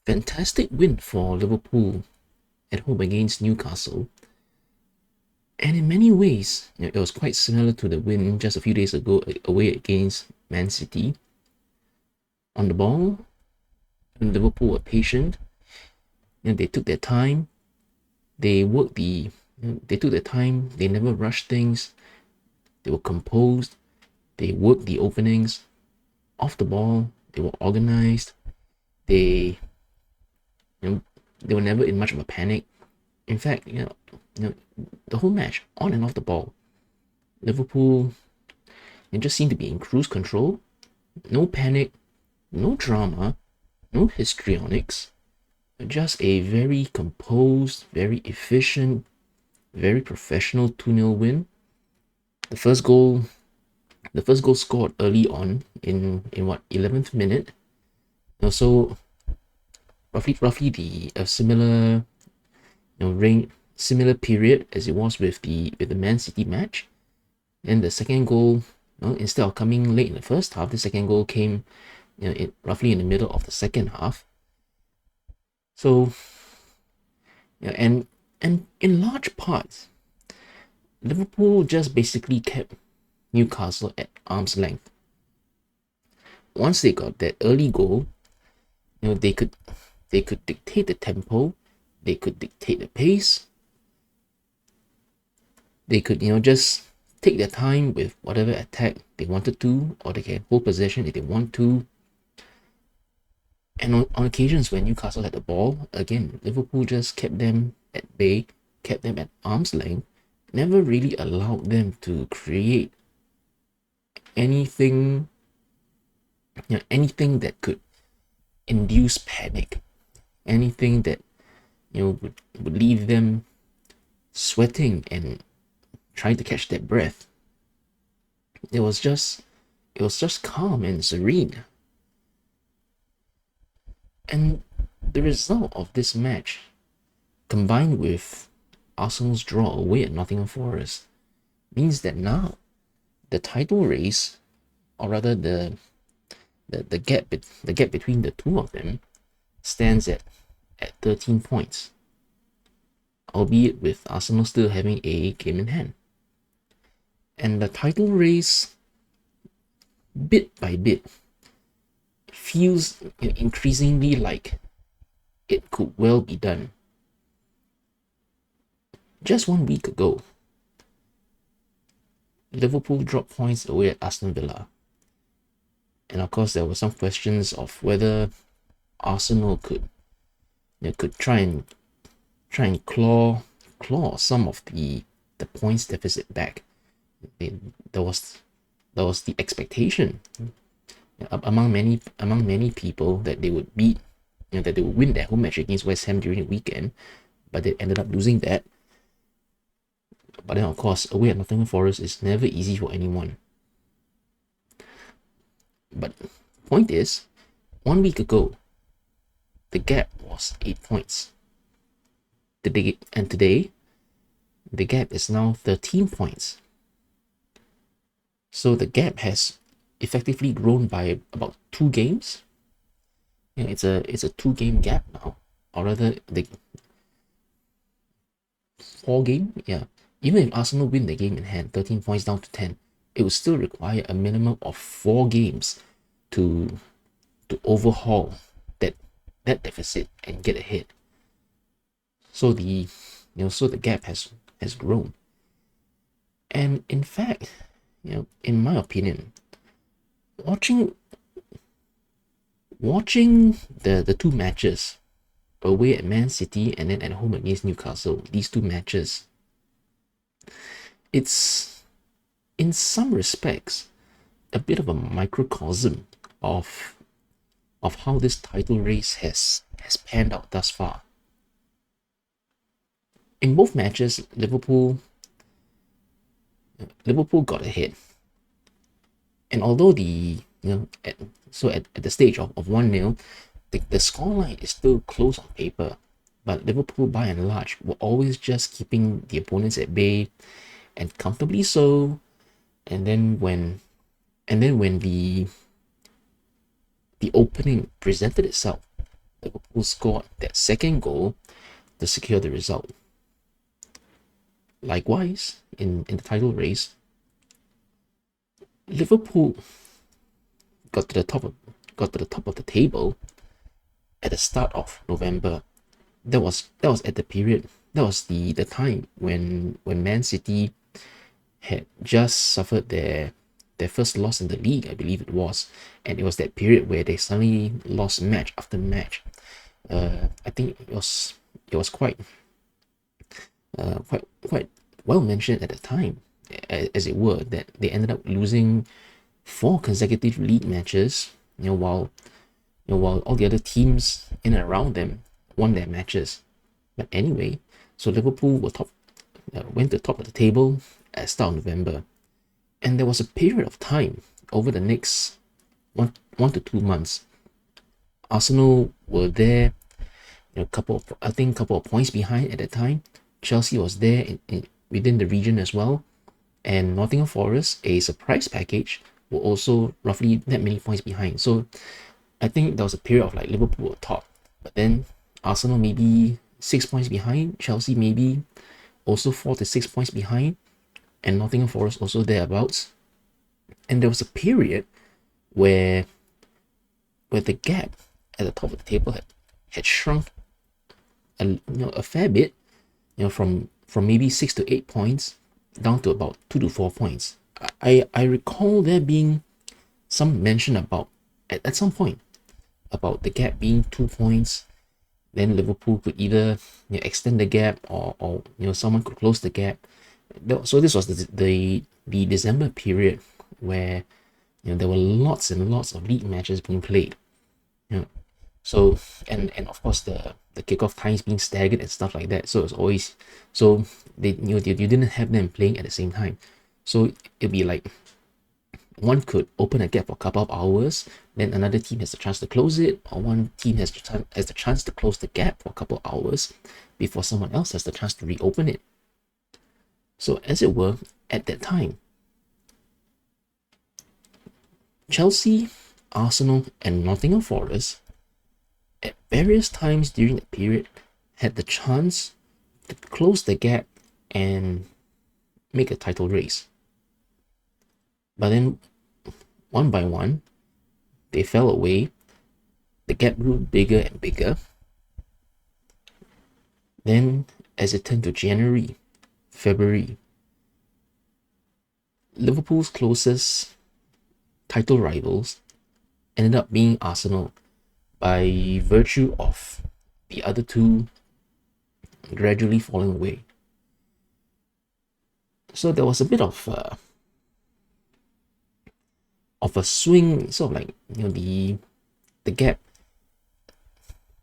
Fantastic win for Liverpool at home against Newcastle. And in many ways, it was quite similar to the win just a few days ago away against Man City. On the ball, Liverpool were patient. They took their time. They worked they took their time. They never rushed things. They were composed. They worked the openings. Off the ball, they were organized. They, you know, they were never in much of a panic. In fact, the whole match, on and off the ball, Liverpool, they just seemed to be in cruise control. No panic, no drama, no histrionics. Just a very composed, very efficient, very professional 2-0 win. The first goal scored early on in what 11th minute. So roughly the similar similar period as it was with the Man City match. And the second goal, instead of coming late in the first half, the second goal came roughly in the middle of the second half. So and in large parts, Liverpool just basically kept Newcastle at arm's length. Once they got that early goal, they could dictate the tempo, they could dictate the pace, they could just take their time with whatever attack they wanted to, or they can hold possession if they want to. And on occasions when Newcastle had the ball, again, Liverpool just kept them at bay, kept them at arm's length, never really allowed them to create anything that could induce panic, anything that would leave them sweating and trying to catch their breath. It was just calm and serene. And the result of this match, combined with Arsenal's draw away at Nottingham Forest, means that now the title race, or rather the gap between the two of them, stands at 13 points, albeit with Arsenal still having a game in hand. And the title race, bit by bit, feels increasingly like it could well be done. Just 1 week ago, Liverpool dropped points away at Aston Villa. And of course, there were some questions of whether Arsenal could try and claw some of the points deficit back. There was the expectation among many people that they would beat, that they would win their home match against West Ham during the weekend, but they ended up losing that. But then, of course, away at Nottingham Forest is never easy for anyone. But point is, 1 week ago, the gap was 8 points. And today, the gap is now 13 points. So the gap has effectively grown by about 2 games. It's a 2-game gap now, or rather the 4-game. Yeah, even if Arsenal win the game in hand, 13 points down to 10, it would still require a minimum of 4 games to overhaul that deficit and get ahead. So the gap has grown. And in fact, in my opinion, watching the two matches, away at Man City and then at home against Newcastle, these two matches, it's in some respects a bit of a microcosm of how this title race has panned out thus far. In both matches, Liverpool got ahead, and although at the stage of 1-0, the scoreline is still close on paper, but Liverpool by and large were always just keeping the opponents at bay, and comfortably so. And then when the opening presented itself, Liverpool scored that second goal to secure the result. Likewise, in the title race, Liverpool got to the top of the table at the start of November. That was at the period. That was the time when Man City had just suffered their first loss in the league, I believe it was, and it was that period where they suddenly lost match after match. I think it was quite well mentioned at the time, as it were, that they ended up losing 4 consecutive league matches. While all the other teams in and around them won their matches. But anyway, so Liverpool went to the top of the table at the start of November, and there was a period of time over the next one to 2 months. Arsenal were there, a couple of points behind at that time. Chelsea was there within the region as well, and Nottingham Forest, a surprise package, were also roughly that many points behind. So I think there was a period of like Liverpool were top, but then Arsenal maybe 6 points behind, Chelsea maybe also 4 to 6 points behind, and Nottingham Forest also thereabouts. And there was a period where the gap at the top of the table had shrunk a fair bit, from maybe 6 to 8 points down to about 2 to 4 points. I recall there being some mention about at some point about the gap being 2 points. Then Liverpool could either extend the gap or someone could close the gap. So this was the December period where there were lots and lots of league matches being played. So and of course the kickoff times being staggered and stuff like that. So it's always you didn't have them playing at the same time. So it'd be like one could open a gap for a couple of hours, then another team has the chance to close it, or one team has the chance to close the gap for a couple of hours before someone else has the chance to reopen it. So as it were, at that time, Chelsea, Arsenal, and Nottingham Forest at various times during the period had the chance to close the gap and make a title race. But then, one by one, they fell away. The gap grew bigger and bigger. Then, as it turned to January, February, Liverpool's closest title rivals ended up being Arsenal by virtue of the other two gradually falling away. So there was a bit of a swing, sort of like the gap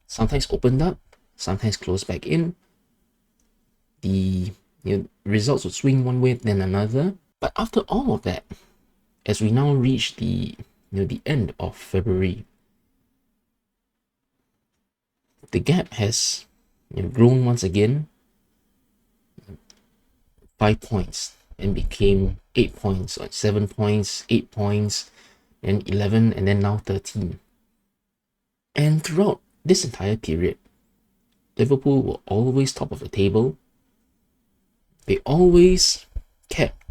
sometimes opened up, sometimes closed back in. The results would swing one way then another. But after all of that, as we now reach the end of February, the gap has grown once again 5 points and became 8 points, or 7 points, 8 points, then 11, and then now 13. And throughout this entire period, Liverpool were always top of the table. They always kept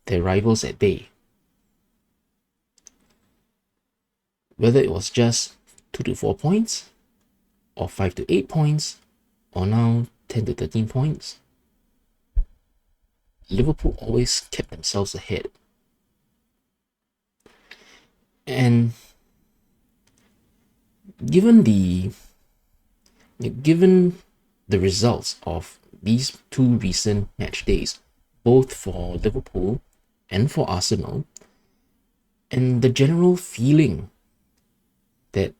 their rivals at bay. Whether it was just 2 to 4 points, or 5 to 8 points, or now 10 to 13 points, Liverpool always kept themselves ahead. And given the results of these two recent match days, both for Liverpool and for Arsenal, and the general feeling that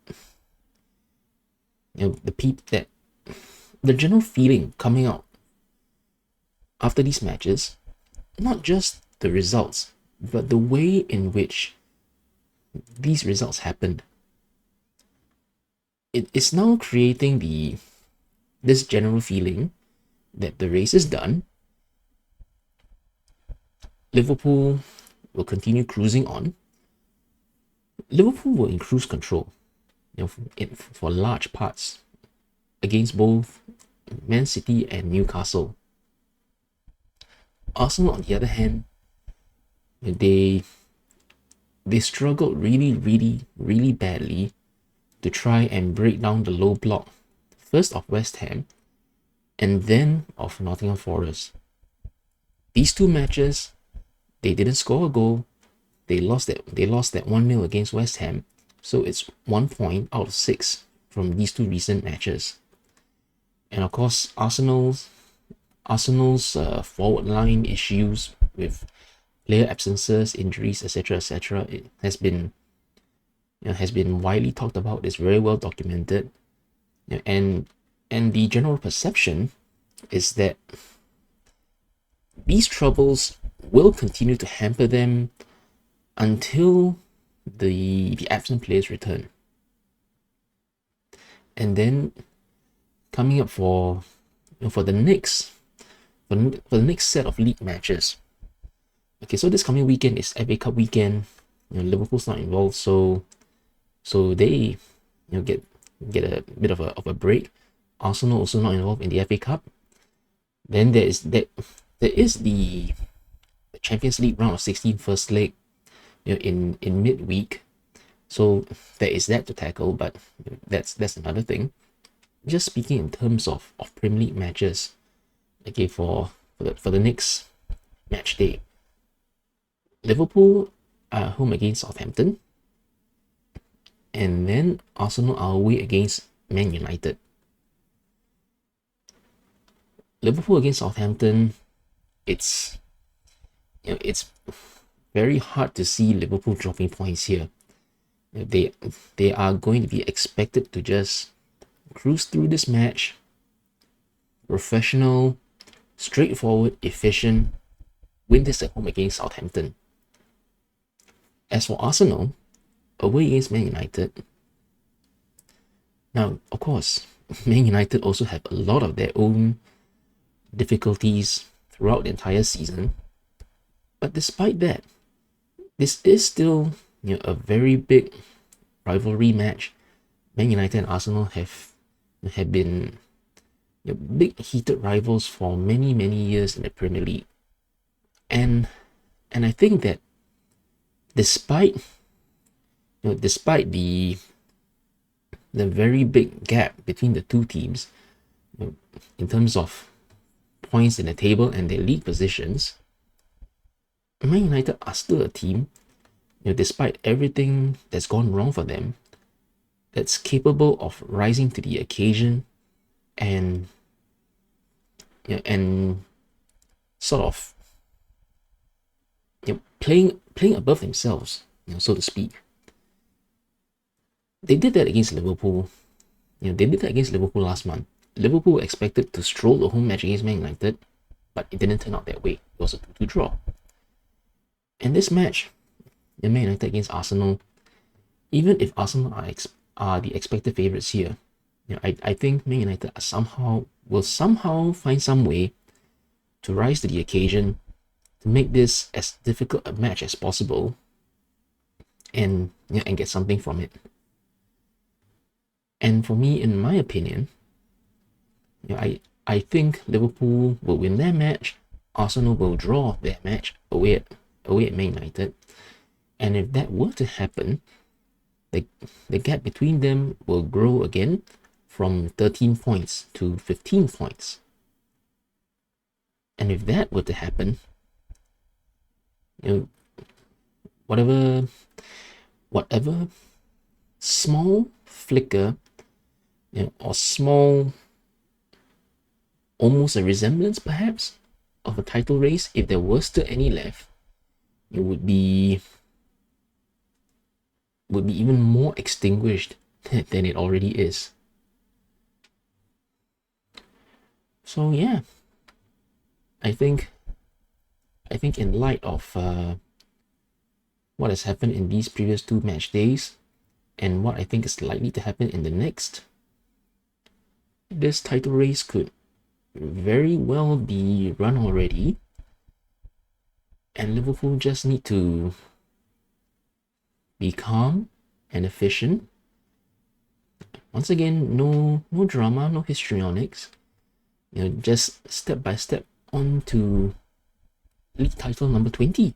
the general feeling coming out after these matches, not just the results, but the way in which these results happened, it is now creating this general feeling that the race is done. Liverpool will continue cruising on. Liverpool were in cruise control. for large parts against both Man City and Newcastle. Arsenal, on the other hand, they struggled really badly to try and break down the low block, first of West Ham and then of Nottingham Forest. These two matches, they didn't score a goal. They lost that 1-0 against West Ham. So it's 1 point out of 6 from these two recent matches. And of course, Arsenal's forward line issues with player absences, injuries, etc., it has been widely talked about. It's very well documented, and the general perception is that these troubles will continue to hamper them until the absent players return. And then coming up for the next set of league matches. Okay, so this coming weekend is FA Cup weekend. Liverpool's not involved, so they get a bit of a break. Arsenal also not involved in the FA Cup. Then there is the Champions League round of 16 first leg, in midweek. So there is that to tackle, but that's another thing. Just speaking in terms of Premier League matches, okay, for the next match day, Liverpool are home against Southampton, and then Arsenal are away against Man United. Liverpool against Southampton, it's very hard to see Liverpool dropping points here. They are going to be expected to just cruise through this match, professional, straightforward, efficient, win this at home against Southampton. As for Arsenal, away against Man United, now of course, Man United also have a lot of their own difficulties throughout the entire season, but despite that, this is still a very big rivalry match. Man United and Arsenal have been big heated rivals for many years in the Premier League, and I think that despite the very big gap between the two teams, in terms of points in the table and their league positions, Man United are still a team, despite everything that's gone wrong for them, that's capable of rising to the occasion and sort of playing above themselves, so to speak. They did that against Liverpool. They did that against Liverpool last month. Liverpool were expected to stroll the home match against Man United, but it didn't turn out that way. It was a 2-2 draw. And this match, the Man United against Arsenal, even if Arsenal are the expected favourites here, I think Man United will somehow find some way to rise to the occasion, to make this as difficult a match as possible, and get something from it. And for me, in my opinion, I think Liverpool will win their match, Arsenal will draw their match away at Man United, and if that were to happen, the gap between them will grow again from 13 points to 15 points. And if that were to happen, whatever small flicker, or small, almost a resemblance perhaps of a title race, if there was still any left, it would be even more extinguished than it already is. So yeah, I think in light of what has happened in these previous 2 match days, and what I think is likely to happen in the next, this title race could very well be run already, and Liverpool just need to be calm and efficient, Once again, no drama, no histrionics. Just step by step on to league title number 20.